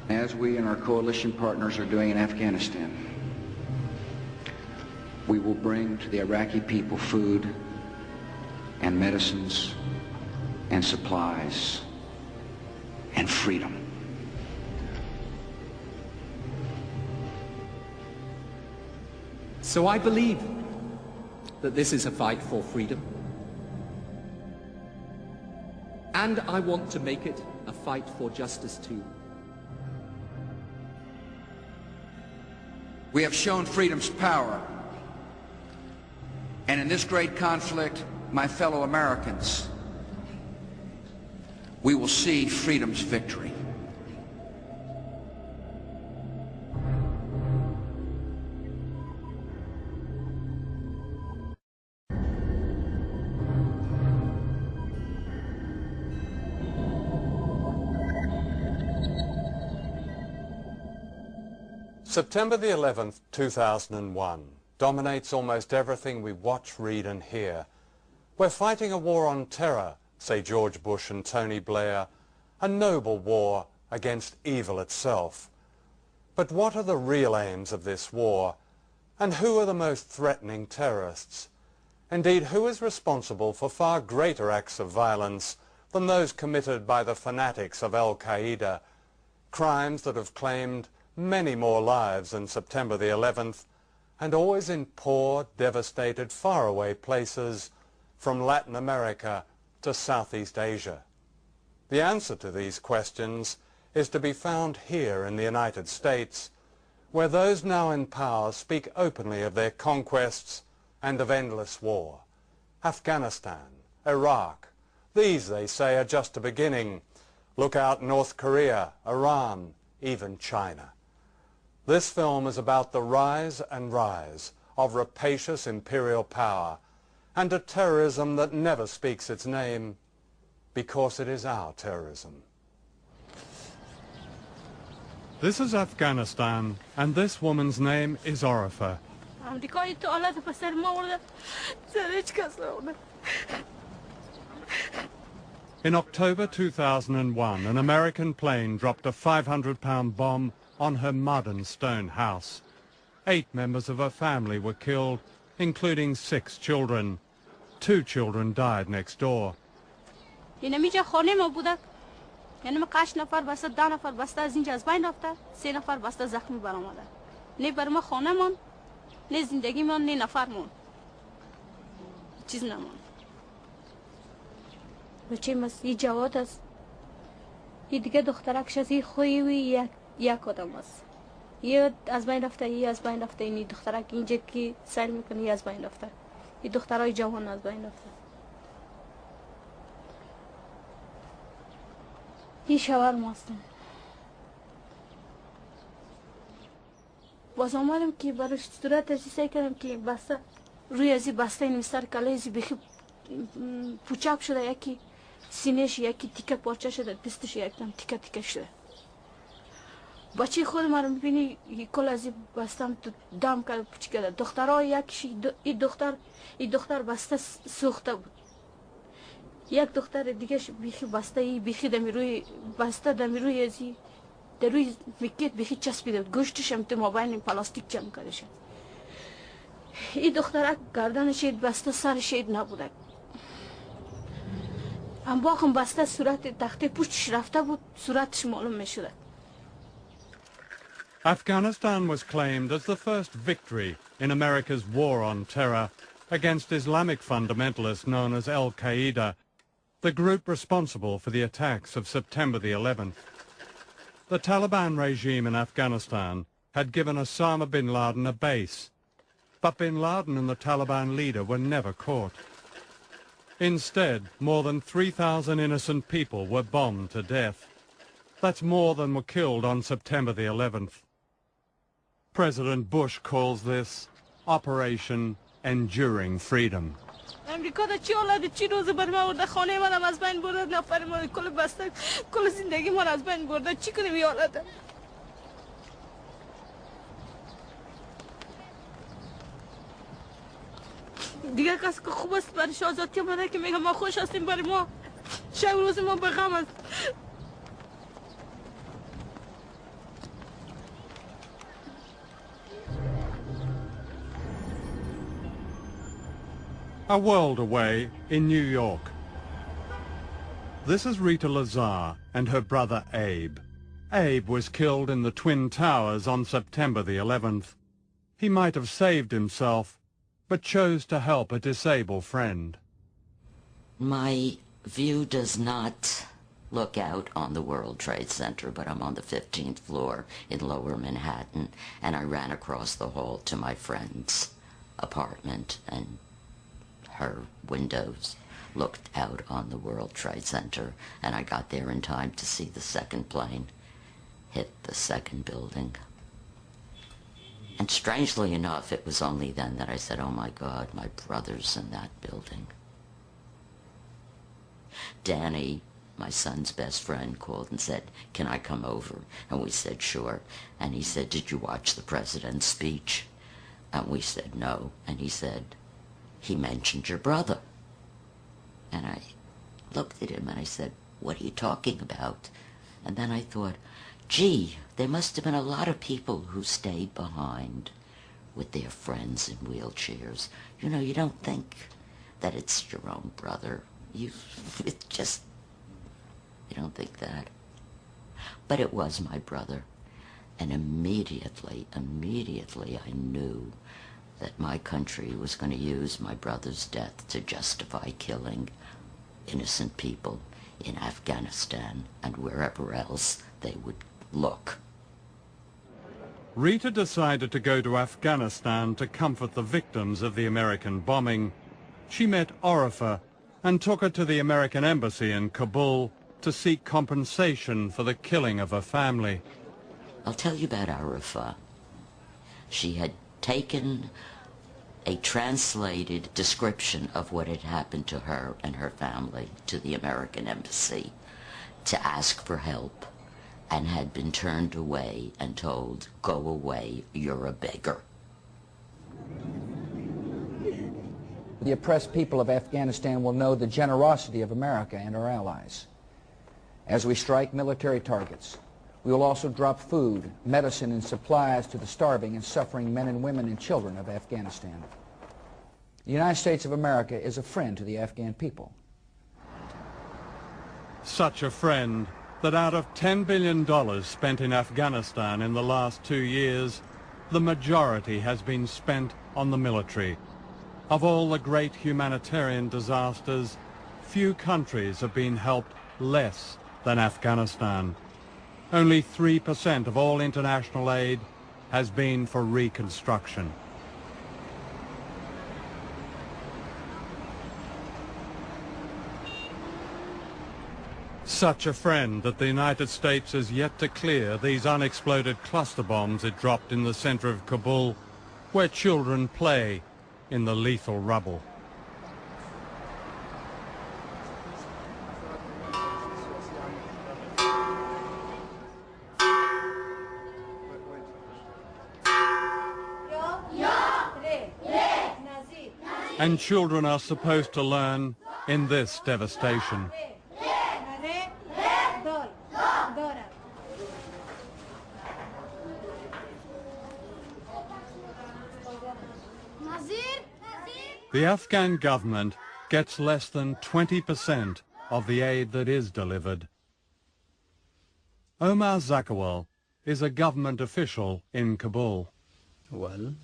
As we and our coalition partners are doing in Afghanistan, we will bring to the Iraqi people food and medicines and supplies and freedom. So I believe that this is a fight for freedom, and I want to make it a fight for justice too. We have shown freedom's power, and in this great conflict, my fellow Americans, we will see freedom's victory. September the 11th, 2001 dominates almost everything we watch, read and hear. We're fighting a war on terror, say George Bush and Tony Blair, a noble war against evil itself. But what are the real aims of this war? And who are the most threatening terrorists? Indeed, who is responsible for far greater acts of violence than those committed by the fanatics of Al-Qaeda, crimes that have claimed many more lives than September the 11th, and always in poor, devastated, faraway places from Latin America to Southeast Asia? The answer to these questions is to be found here in the United States, where those now in power speak openly of their conquests and of endless war. Afghanistan, Iraq, these, they say, are just a beginning. Look out North Korea, Iran, even China. This film is about the rise and rise of rapacious imperial power and a terrorism that never speaks its name because it is our terrorism. This is Afghanistan, and this woman's name is Orifa. In October 2001, an American plane dropped a 500-pound bomb on her mud and stone house. 8 members of her family were killed, including 6 children. 2 children died next door. یک آدم است. یه از بین رفته، یه از بین رفته. این دخترک اینجا که سیل میکنه یه از بین رفته. این دخترای جوان از بین رفته. این شوهر ماست. باز آمدم که برای صورت ازی سعی کردم که بسته روی ازی بسته این مستر کله ازی بخی پوچک شده، یکی سینهش یکی تیکه پارچه شده، دستش یکدم تیکه تیکه شده. بچه خود من رو میبینی کل از این بستم تو دم کرده پوچی کرده. دخترها یکیش این دختر بسته سوخته بود. یک دختر دیگه بیخی بسته بیخی دمی روی بسته دمی روی ازی در روی میکیت بیخی چسبیده بود. گوشتش هم تو مابین پلاستیک جمع کرده شد. این دخترک گردنش بسته سرش نبوده. هم باقم بسته صورت تخته پوچش رفته بود، صورتش معلوم میشده. Afghanistan was claimed as the first victory in America's war on terror against Islamic fundamentalists known as Al-Qaeda, the group responsible for the attacks of September the 11th. The Taliban regime in Afghanistan had given Osama bin Laden a base, but bin Laden and the Taliban leader were never caught. Instead, more than 3,000 innocent people were bombed to death. That's more than were killed on September the 11th. President Bush calls this Operation Enduring Freedom. امریکا دا چی حالت چی روز بر ما ورده خانه منم از بین برده نفر ما کل بسته کل زندگی ما از بین برده چی کنیم این حالت دیگه کسی که خوب است برای آزادی آمده که میگم ما خوش هستیم برای ما شب روز ما به غم است a world away in New York. This is Rita Lazar and her brother Abe. Abe was killed in the Twin Towers on September the 11th. He might have saved himself, but chose to help a disabled friend. My view does not look out on the World Trade Center, but I'm on the 15th floor in Lower Manhattan, and I ran across the hall to my friend's apartment, and her windows looked out on the World Trade Center, and I got there in time to see the second plane hit the second building. And strangely enough, it was only then that I said, oh my God, my brother's in that building. Danny, my son's best friend, called and said, can I come over? And we said, sure. And he said, did you watch the president's speech? And we said, no. And he said, he mentioned your brother. And I looked at him and I said, what are you talking about? And then I thought, gee, there must have been a lot of people who stayed behind with their friends in wheelchairs. You know, you don't think that it's your own brother. You don't think that. But it was my brother. And immediately I knew that my country was going to use my brother's death to justify killing innocent people in Afghanistan and wherever else they would look. Rita decided to go to Afghanistan to comfort the victims of the American bombing. She met Orifa and took her to the American embassy in Kabul to seek compensation for the killing of her family. I'll tell you about Orifa. She had taken a translated description of what had happened to her and her family to the American embassy to ask for help, and had been turned away and told, go away, you're a beggar. The oppressed people of Afghanistan will know the generosity of America and our allies. As we strike military targets, we will also drop food, medicine, and supplies to the starving and suffering men and women and children of Afghanistan. The United States of America is a friend to the Afghan people. Such a friend that out of $10 billion spent in Afghanistan in the last 2 years, the majority has been spent on the military. Of all the great humanitarian disasters, few countries have been helped less than Afghanistan. Only 3% of all international aid has been for reconstruction. Such a friend that the United States has yet to clear these unexploded cluster bombs it dropped in the center of Kabul, where children play in the lethal rubble. And children are supposed to learn in this devastation. The Afghan government gets less than 20% of the aid that is delivered. Omar Zakawal is a government official in Kabul. Well,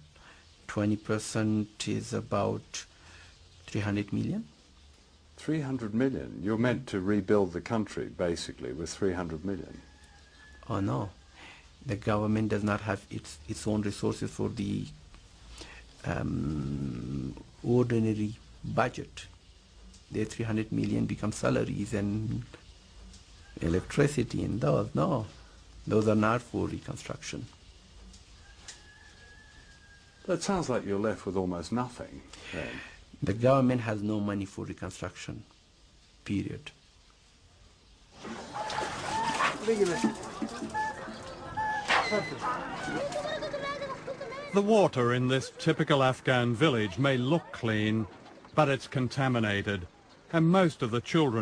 20% is about 300 million. 300 million? You're meant to rebuild the country, basically, with 300 million. Oh no, the government does not have its own resources for the ordinary budget. The 300 million become salaries and electricity and those. No, those are not for reconstruction. That sounds like you're left with almost nothing, then. The government has no money for reconstruction, period. The water in this typical Afghan village may look clean, but it's contaminated, and most of the children